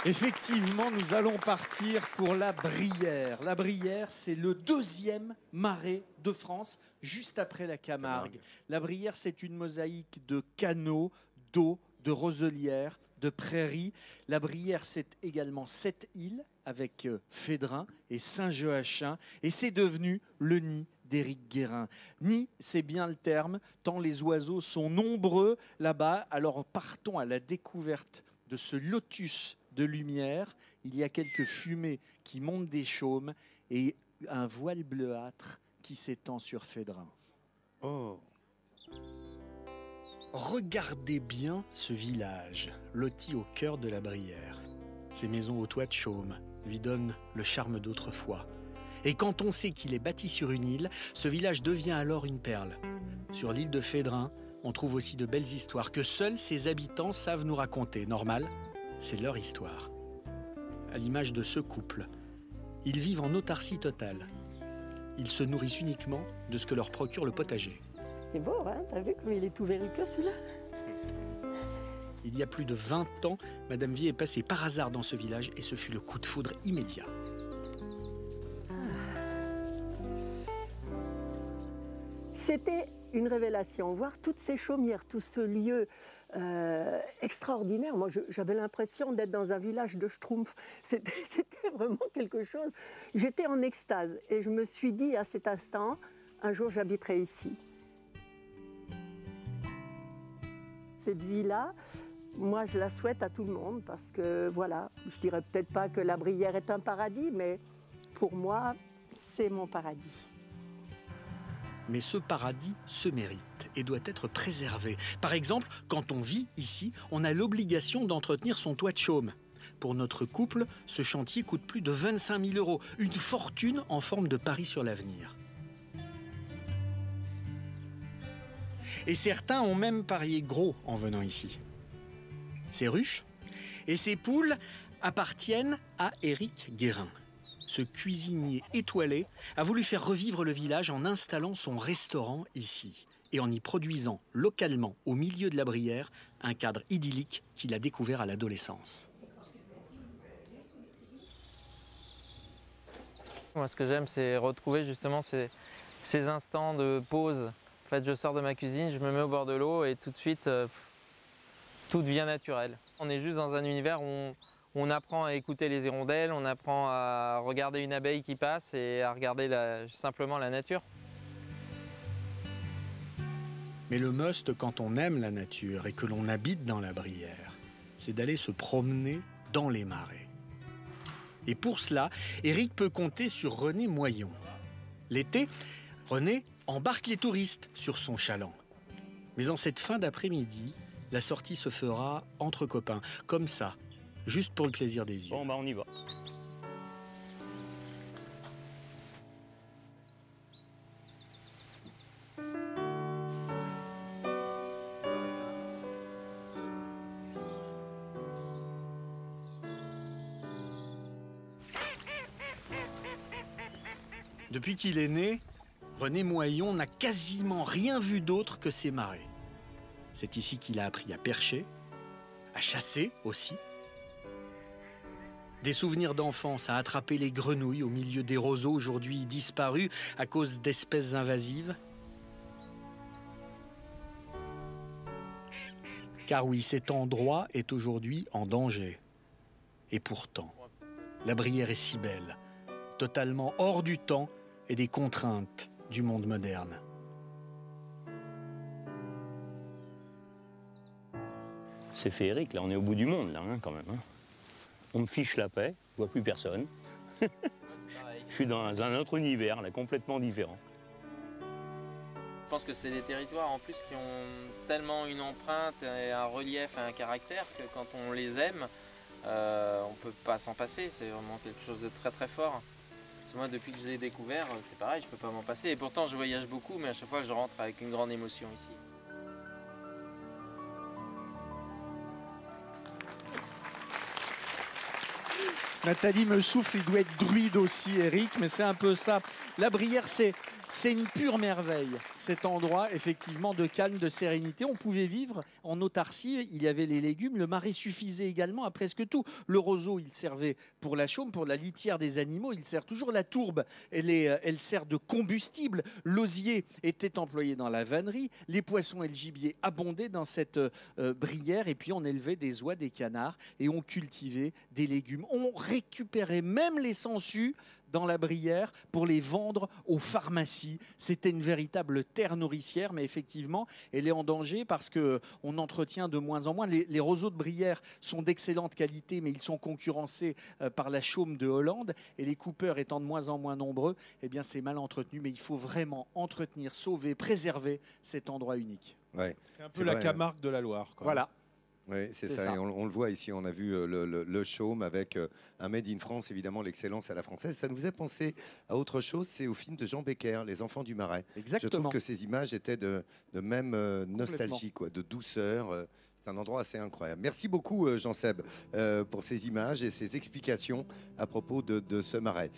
Effectivement, nous allons partir pour la Brière. La Brière, c'est le deuxième marais de France, juste après la Camargue. La Brière, c'est une mosaïque de canaux, d'eau, de roselières, de prairies. La Brière, c'est également 7 îles avec Fédrin et Saint-Joachim. Et c'est devenu le nid d'Éric Guérin. Nid, c'est bien le terme, tant les oiseaux sont nombreux là-bas. Alors partons à la découverte de ce lotus de lumière. Il y a quelques fumées qui montent des chaumes et un voile bleuâtre qui s'étend sur Fédrin. Oh. Regardez bien ce village, loti au cœur de la Brière. Ces maisons aux toits de chaume lui donnent le charme d'autrefois. Et quand on sait qu'il est bâti sur une île, ce village devient alors une perle. Sur l'île de Fédrin, on trouve aussi de belles histoires que seuls ses habitants savent nous raconter. Normal, c'est leur histoire. À l'image de ce couple, ils vivent en autarcie totale. Ils se nourrissent uniquement de ce que leur procure le potager. C'est beau, hein? T'as vu comme il est tout verruqueux, celui-là? Il y a plus de 20 ans, Madame Vie est passée par hasard dans ce village et ce fut le coup de foudre immédiat. C'était une révélation. Voir toutes ces chaumières, tout ce lieu extraordinaire. Moi, j'avais l'impression d'être dans un village de Schtroumpf. C'était vraiment quelque chose. J'étais en extase et je me suis dit à cet instant, un jour j'habiterai ici. Cette vie-là, moi je la souhaite à tout le monde parce que voilà, je dirais peut-être pas que la Brière est un paradis, mais pour moi, c'est mon paradis. Mais ce paradis se mérite et doit être préservé. Par exemple, quand on vit ici, on a l'obligation d'entretenir son toit de chaume. Pour notre couple, ce chantier coûte plus de 25 000 €, une fortune en forme de pari sur l'avenir. Et certains ont même parié gros en venant ici. Ces ruches et ces poules appartiennent à Éric Guérin. Ce cuisinier étoilé a voulu faire revivre le village en installant son restaurant ici et en y produisant localement, au milieu de la Brière, un cadre idyllique qu'il a découvert à l'adolescence. Moi, ce que j'aime, c'est retrouver justement ces instants de pause. En fait, je sors de ma cuisine, je me mets au bord de l'eau et tout de suite, tout devient naturel. On est juste dans un univers où on apprend à écouter les hirondelles, on apprend à regarder une abeille qui passe et à regarder simplement la nature. Mais le must quand on aime la nature et que l'on habite dans la Brière, c'est d'aller se promener dans les marais. Et pour cela, Éric peut compter sur René Moyon. L'été, René embarque les touristes sur son chaland. Mais en cette fin d'après-midi, la sortie se fera entre copains, comme ça, juste pour le plaisir des yeux. Bon, bah on y va. Depuis qu'il est né, René Moyon n'a quasiment rien vu d'autre que ces marais. C'est ici qu'il a appris à percher, à chasser aussi. Des souvenirs d'enfance à attraper les grenouilles au milieu des roseaux aujourd'hui disparus à cause d'espèces invasives. Car oui, cet endroit est aujourd'hui en danger. Et pourtant, la Brière est si belle, totalement hors du temps et des contraintes du monde moderne. C'est féerique, là, on est au bout du monde, là, hein, quand même. Hein. On me fiche la paix, je vois plus personne. Je suis dans un autre univers, là, complètement différent. Je pense que c'est des territoires en plus qui ont tellement une empreinte et un relief et un caractère que quand on les aime, on ne peut pas s'en passer. C'est vraiment quelque chose de très très fort. Parce que moi, depuis que je l'ai découvert, c'est pareil, je ne peux pas m'en passer. Et pourtant, je voyage beaucoup, mais à chaque fois, je rentre avec une grande émotion ici. Nathalie me souffle, il doit être druide aussi, Éric, mais c'est un peu ça. La Brière, c'est C'est une pure merveille, cet endroit, effectivement, de calme, de sérénité. On pouvait vivre en autarcie, il y avait les légumes, le marais suffisait également à presque tout. Le roseau, il servait pour la chaume, pour la litière des animaux, il sert toujours. La tourbe, elle sert de combustible. L'osier était employé dans la vannerie. Les poissons et le gibier abondaient dans cette brière. Et puis, on élevait des oies, des canards et on cultivait des légumes. On récupérait même les sangsues dans la brière pour les vendre aux pharmacies. C'était une véritable terre nourricière, mais effectivement, elle est en danger parce qu'on entretient de moins en moins. Les roseaux de brière sont d'excellente qualité, mais ils sont concurrencés par la chaume de Hollande. Et les coupeurs étant de moins en moins nombreux, eh bien, c'est mal entretenu. Mais il faut vraiment entretenir, sauver, préserver cet endroit unique. Ouais. C'est un peu la Camargue de la Loire, quoi. Voilà. Oui, c'est ça. Et on le voit ici, on a vu le chaume avec un Made in France, évidemment, l'excellence à la française. Ça nous faisait penser à autre chose, c'est au film de Jean Becker, Les Enfants du Marais. Exactement. Je trouve que ces images étaient de même nostalgie, quoi, de douceur. C'est un endroit assez incroyable. Merci beaucoup, Jean-Seb, pour ces images et ces explications à propos de ce marais.